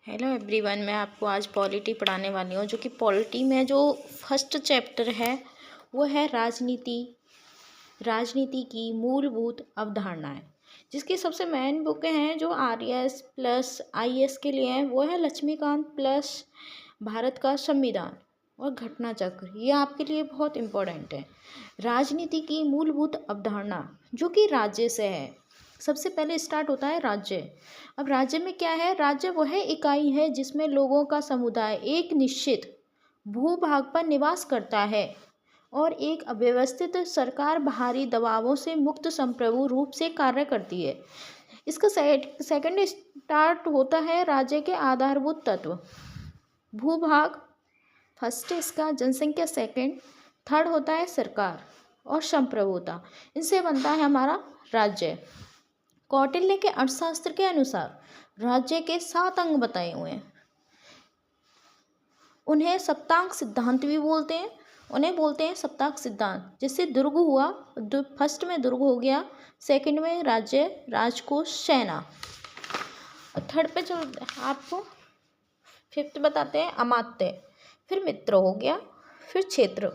Hello everyone, मैं आपको आज पॉलिटी पढ़ाने वाली हूँ। जो कि पॉलिटी में जो फर्स्ट चैप्टर है वो है राजनीति की मूलभूत अवधारणाएं, जिसकी सबसे मेन बुकें हैं जो RS प्लस IS के लिए हैं। वो है लक्ष्मीकांत प्लस भारत का संविधान और घटना चक्र। ये आपके लिए बहुत इम्पोर्टेंट है। राजनीति की मूलभूत अवधारणा जो कि राज्य से है। सबसे पहले स्टार्ट होता है राज्य। अब राज्य में क्या है? राज्य वह इकाई है जिसमें लोगों का समुदाय एक निश्चित भूभाग पर निवास करता है और एक अव्यवस्थित सरकार बाहरी दबावों से मुक्त संप्रभु रूप से कार्य करती है। इसका सेकंड स्टार्ट होता है राज्य के आधारभूत तत्व। भूभाग फर्स्ट, इसका जनसंख्या सेकंड, थर्ड होता है सरकार और संप्रभुता। इनसे बनता है हमारा राज्य। कौटिल्य के अर्थशास्त्र के अनुसार राज्य के 7 अंग बताए हुए हैं। उन्हें सप्तांग सिद्धांत भी बोलते हैं। उन्हें बोलते हैं सप्तांग सिद्धांत। जिससे दुर्ग हुआ, फर्स्ट में दुर्ग हो गया, सेकंड में राज्य, राजकोष, सेना। थर्ड पे चल आपको फिफ्थ बताते हैं अमात्य, फिर मित्र हो गया, फिर क्षेत्र,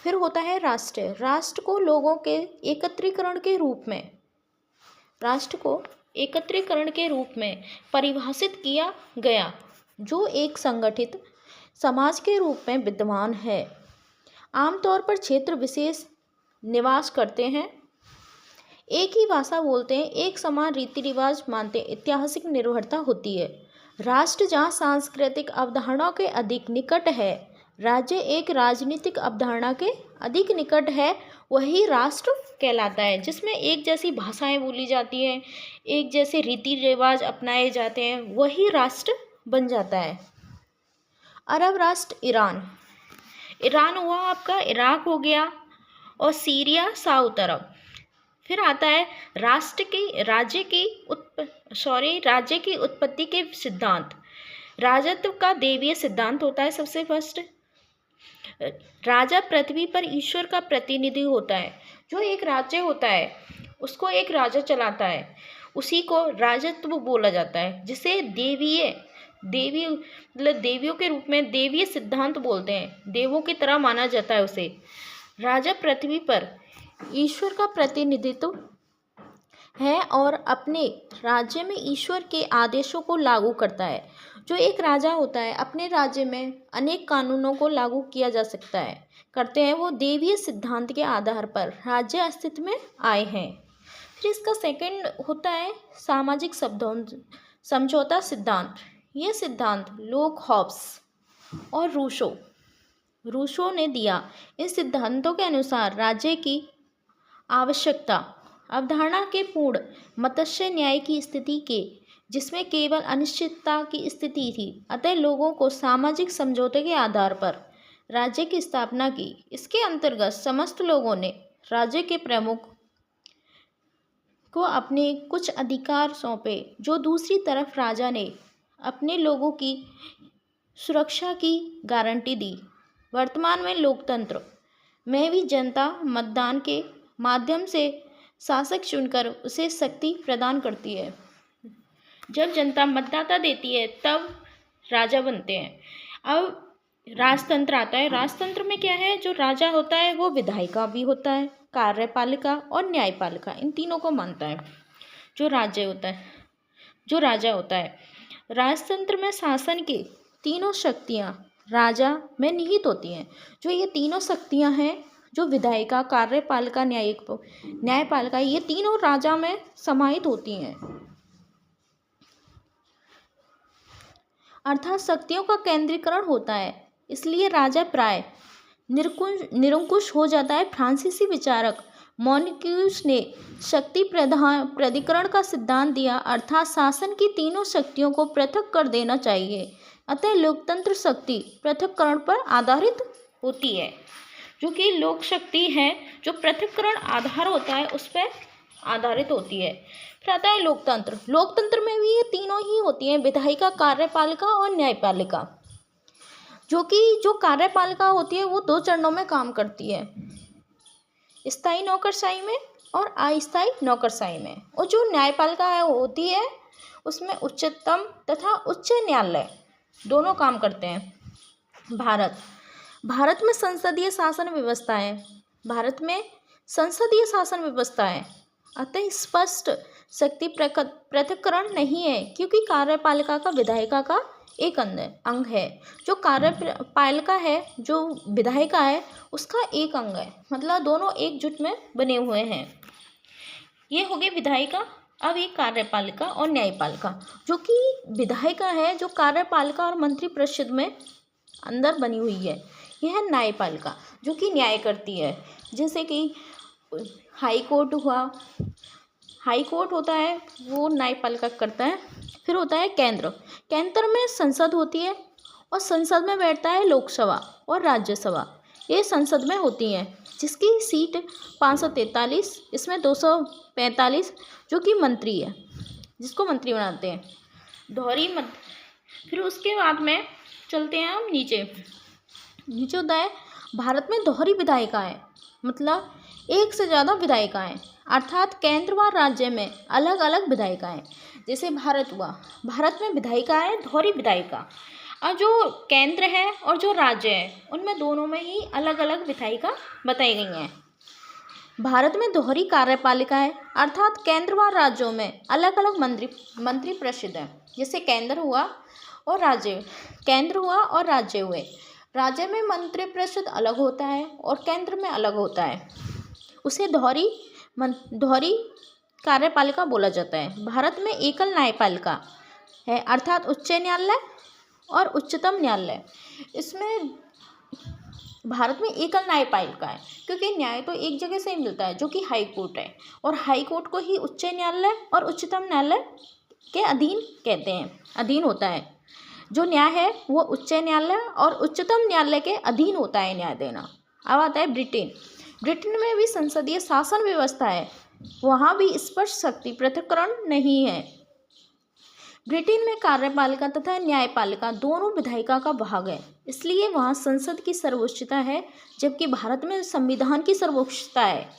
फिर होता है राष्ट्र। राष्ट्र को लोगों के एकत्रीकरण के रूप में परिभाषित किया गया, जो एक संगठित समाज के रूप में विद्यमान है। आमतौर पर क्षेत्र विशेष निवास करते हैं, एक ही भाषा बोलते हैं, एक समान रीति रिवाज मानते हैं, ऐतिहासिक निर्भरता होती है। राष्ट्र जहाँ सांस्कृतिक अवधारणाओं के अधिक निकट है, राज्य एक राजनीतिक अवधारणा के अधिक निकट है, वही राष्ट्र कहलाता है। जिसमें एक जैसी भाषाएं बोली जाती हैं, एक जैसे रीति रिवाज अपनाए जाते हैं, वही राष्ट्र बन जाता है। अरब राष्ट्र ईरान हुआ आपका, इराक हो गया और सीरिया साउथ अरब। फिर आता है राज्य की उत्पत्ति के सिद्धांत। राजत्व का देवीय सिद्धांत होता है सबसे फर्स्ट। राजा पृथ्वी पर ईश्वर का प्रतिनिधि होता है। जो एक राज्य होता है उसको एक राजा चलाता है, उसी को राजत्व बोला जाता है, जिसे देवियों के रूप में देवीय सिद्धांत बोलते हैं। देवों की तरह माना जाता है उसे। राजा पृथ्वी पर ईश्वर का प्रतिनिधित्व है और अपने राज्य में ईश्वर के आदेशों को लागू करता है। जो एक राजा होता है, अपने राज्य में अनेक कानूनों को लागू किया जा सकता है, करते हैं वो देवीय सिद्धांत के आधार पर राज्य अस्तित्व में आए हैं। फिर इसका सेकंड होता है सामाजिक समझौता सिद्धांत। ये सिद्धांत लोक हॉब्स और रूसो ने दिया। इन सिद्धांतों के अनुसार राज्य की आवश्यकता अवधारणा के पूर्ण मत्स्य न्याय की स्थिति के, जिसमें केवल अनिश्चितता की स्थिति थी। अतः लोगों को सामाजिक समझौते के आधार पर राज्य की स्थापना की। इसके अंतर्गत समस्त लोगों ने राज्य के प्रमुख को अपने कुछ अधिकार सौंपे, जो दूसरी तरफ राजा ने अपने लोगों की सुरक्षा की गारंटी दी। वर्तमान में लोकतंत्र में भी जनता मतदान के माध्यम से शासक चुनकर उसे शक्ति प्रदान करती है। जब जनता मतदाता देती है तब राजा बनते हैं। अब राजतंत्र आता है। राजतंत्र में क्या है? जो राजा होता है वो विधायिका भी होता है, कार्यपालिका और न्यायपालिका, इन तीनों को मानता है जो राजा होता है। राजतंत्र में शासन की तीनों शक्तियाँ राजा में निहित होती हैं। जो ये तीनों शक्तियाँ हैं, जो विधायिका, कार्यपालिका, न्यायपालिका, ये तीनों राजा में समाहित होती हैं। अर्थात शक्तियों का केंद्रीकरण होता है, इसलिए राजा प्राय निरंकुश हो जाता है। फ्रांसीसी विचारक मोन्टेस्क्यू ने शक्ति प्राधिकरण का सिद्धांत दिया, अर्थात शासन की तीनों शक्तियों को पृथक कर देना चाहिए। अतः लोकतंत्र शक्ति पृथक्करण पर आधारित होती है। जो कि लोक शक्ति है, जो पृथक्करण आधार होता है, उस पर आधारित होती है। फिर आता है लोकतंत्र में भी ये तीनों ही होती हैं, विधायिका, कार्यपालिका और न्यायपालिका। जो कार्यपालिका होती है वो 2 चरणों में काम करती है, स्थायी नौकरशाही में और अस्थायी नौकरशाही में। और जो न्यायपालिका होती है उसमें उच्चतम तथा उच्च न्यायालय दोनों काम करते हैं। भारत में संसदीय शासन व्यवस्था है। भारत में संसदीय शासन व्यवस्था है, अतः स्पष्ट शक्ति पृथक्करण नहीं है, क्योंकि कार्यपालिका का विधायिका का एक अंग है। जो कार्यपालिका है, जो विधायिका है, उसका एक अंग है, मतलब दोनों एकजुट में बने हुए हैं। ये हो गई विधायिका। अब एक कार्यपालिका और न्यायपालिका। जो कि विधायिका है, जो कार्यपालिका और मंत्रिपरिषद में अंदर बनी हुई है, यह है न्यायपालिका, जो कि न्याय करती है। जैसे कि हाई कोर्ट हुआ, हाई कोर्ट होता है, वो न्यायपालिका करता है। फिर होता है केंद्र में संसद होती है, और संसद में बैठता है लोकसभा और राज्यसभा। ये संसद में होती हैं, जिसकी सीट 543, इसमें 245 जो कि मंत्री है, जिसको मंत्री बनाते हैं। फिर उसके बाद में चलते हैं हम नीचे होता है भारत में दोहरी विधायिका है, मतलब एक से ज़्यादा विधायिकाएँ, अर्थात केंद्र व राज्य में अलग अलग विधायिकाएँ। जैसे भारत हुआ, भारत में विधायिका है दोहरी विधायिका, और जो केंद्र है और जो राज्य है, उनमें दोनों में ही अलग अलग विधायिका बताई गई हैं। भारत में दोहरी कार्यपालिका है, अर्थात केंद्र व राज्यों में अलग अलग मंत्री परिषद हैं। जैसे केंद्र हुआ और राज्य हुए। राज्य में मंत्री परिषद अलग होता है और केंद्र में अलग होता है, उसे दोहरी कार्यपालिका बोला जाता है। भारत में एकल न्यायपालिका है, अर्थात उच्च न्यायालय और उच्चतम न्यायालय। इसमें भारत में एकल न्यायपालिका है, क्योंकि न्याय तो एक जगह से ही मिलता है, जो कि हाई कोर्ट है, और हाई कोर्ट को ही उच्च न्यायालय और उच्चतम न्यायालय के अधीन होता है। जो न्याय है वो उच्च न्यायालय और उच्चतम न्यायालय के अधीन होता है न्याय देना। अब आता है ब्रिटेन में भी संसदीय शासन व्यवस्था है, वहाँ भी स्पष्ट शक्ति पृथक्करण नहीं है। ब्रिटेन में कार्यपालिका तथा न्यायपालिका दोनों विधायिका का भाग है, इसलिए वहाँ संसद की सर्वोच्चता है, जबकि भारत में संविधान की सर्वोच्चता है।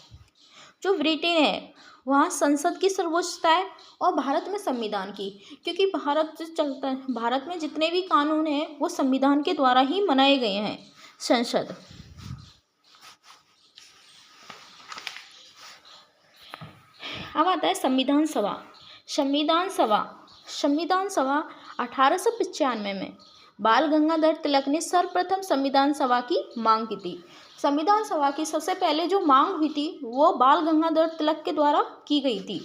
जो ब्रिटेन है वहाँ संसद की सर्वोच्चता है और भारत में संविधान की, क्योंकि भारत में जितने भी कानून हैं वो संविधान के द्वारा ही बनाए गए हैं। संसद अब आता है संविधान सभा 1895 में बाल गंगाधर तिलक ने सर्वप्रथम संविधान सभा की मांग की थी। संविधान सभा की सबसे पहले जो मांग हुई थी वो बाल गंगाधर तिलक के द्वारा की गई थी।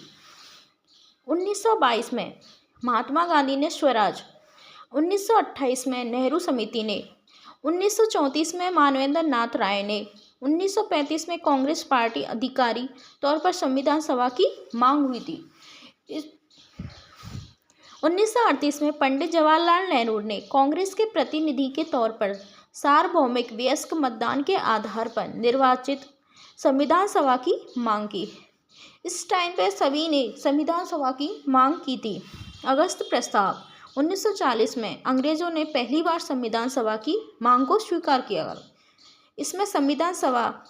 1922 में महात्मा गांधी ने स्वराज, 1928 में नेहरू समिति ने, 1934 में मानवेंद्र नाथ राय ने, 1935 में कांग्रेस पार्टी अधिकारी तौर पर संविधान सभा की मांग हुई थी। 1938 में पंडित जवाहरलाल नेहरू ने कांग्रेस के प्रतिनिधि के तौर पर सार्वभौमिक वयस्क मतदान के आधार पर निर्वाचित संविधान सभा की मांग की। इस टाइम पे सभी ने संविधान सभा की मांग की थी। अगस्त प्रस्ताव 1940 में अंग्रेजों ने पहली बार संविधान सभा की मांग को स्वीकार किया। इसमें संविधान सभा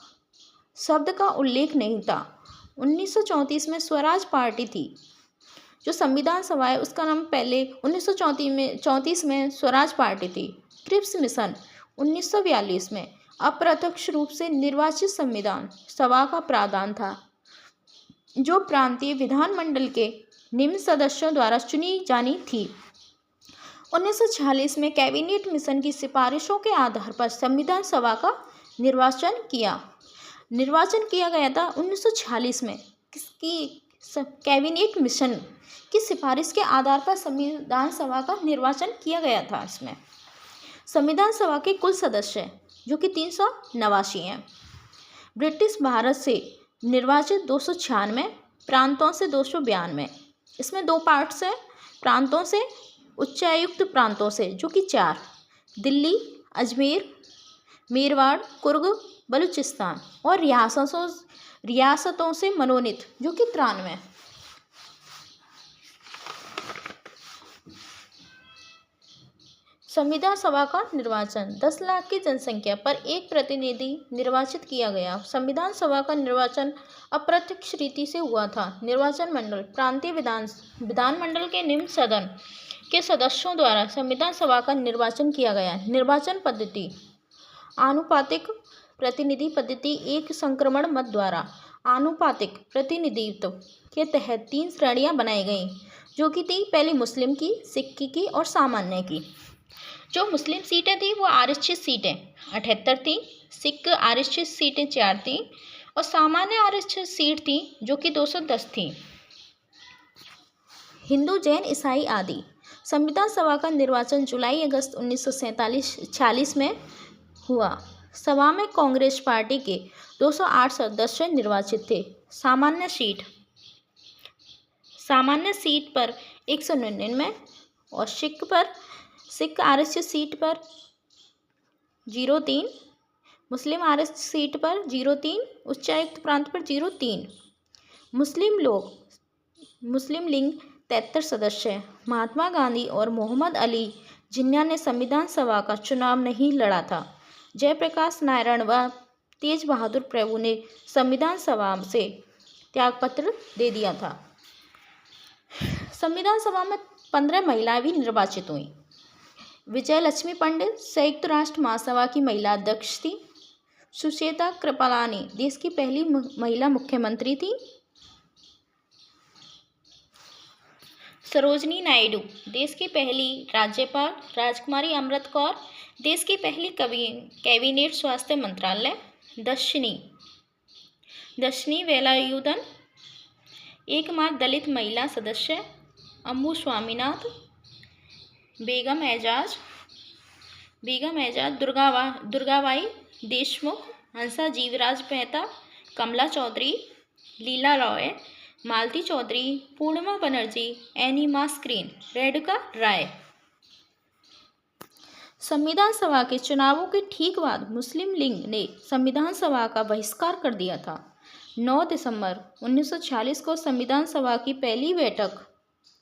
शब्द का उल्लेख नहीं था। 1934 में स्वराज पार्टी थी। जो संविधान सभा है उसका नाम पहले 1934 में स्वराज पार्टी थी। क्रिप्स मिशन 1942 में अप्रत्यक्ष रूप से निर्वाचित संविधान सभा का प्रावधान था, जो प्रांतीय विधानमंडल के निम्न सदस्यों द्वारा चुनी जानी थी। 1946 में कैबिनेट मिशन की सिफारिशों के आधार पर संविधान सभा का निर्वाचन किया गया था। 1946 में किसकी कैबिनेट मिशन की सिफारिश के आधार पर संविधान सभा का निर्वाचन किया गया था। इसमें संविधान सभा के कुल सदस्य जो कि 389 हैं। ब्रिटिश भारत से निर्वाचित 296, प्रांतों से 292। इसमें दो पार्ट्स हैं, प्रांतों से, उच्चायुक्त प्रांतों से जो कि 4, दिल्ली, अजमेर, मेरवाड़, कुर्ग, बलूचिस्तान, और रियासतों से मनोनीत जो कि 93। संविधान सभा का निर्वाचन 10 लाख की जनसंख्या पर एक प्रतिनिधि निर्वाचित किया गया। संविधान सभा का निर्वाचन अप्रत्यक्ष रीति से हुआ था। निर्वाचन मंडल प्रांतीय विधानमंडल के निम्न सदन के सदस्यों द्वारा संविधान सभा का निर्वाचन किया गया। निर्वाचन पद्धति आनुपातिक प्रतिनिधि पद्धति एक संक्रमण मत द्वारा आनुपातिक प्रतिनिधित्व के तहत 3 श्रेणियां बनाई गईं, जो कि थी पहली मुस्लिम की, सिख की और सामान्य की। जो मुस्लिम सीटें थी वो आरक्षित सीटें 78 थी, सिख आरक्षित सीटें 4 थी और सामान्य आरक्षित सीट थी जो कि 210 थी। हिंदू, जैन, ईसाई आदि। संविधान सभा का निर्वाचन जुलाई अगस्त 1946 में हुआ। सभा में कांग्रेस पार्टी के 208 सदस्य निर्वाचित थे। सामान्य सीट पर 199 और सिख आरक्षित सीट पर 03, मुस्लिम आरक्षित सीट पर 03, उच्चायुक्त प्रांत पर 03। मुस्लिम लीग 73 सदस्य। महात्मा गांधी और मोहम्मद अली जिन्ना ने संविधान सभा का चुनाव नहीं लड़ा था। जयप्रकाश नारायण व तेज बहादुर प्रभु ने संविधान सभा से त्यागपत्र दे दिया था। संविधान सभा में 15 महिलाएं भी निर्वाचित हुई। विजय लक्ष्मी पंडित संयुक्त राष्ट्र महासभा की महिला अध्यक्ष थी। सुचेता कृपलानी देश की पहली महिला मुख्यमंत्री थी। सरोजनी नायडू देश की पहली राज्यपाल। राजकुमारी अमृत कौर देश की पहली कैबिनेट स्वास्थ्य मंत्रालय। दर्शनी वेलायुधन एकमात्र दलित महिला सदस्य। अम्मू स्वामीनाथ, बेगम एजाज, दुर्गाबाई देशमुख, हंसा जीवराज मेहता, कमला चौधरी, लीला रॉय, मालती चौधरी, पूर्णिमा बनर्जी, एनी मास्क्रीन, रेणुका राय। संविधान सभा के चुनावों के ठीक बाद मुस्लिम लीग ने संविधान सभा का बहिष्कार कर दिया था। 9 दिसंबर 1946 को संविधान सभा की पहली बैठक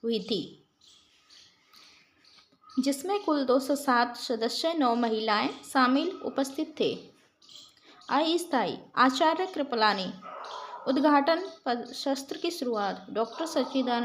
हुई थी, जिसमें कुल 207 सदस्य 9 महिलाएं शामिल उपस्थित थे। अस्थायी आचार्य कृपलानी। उद्घाटन पद शस्त्र की शुरुआत डॉक्टर सच्चिदानंद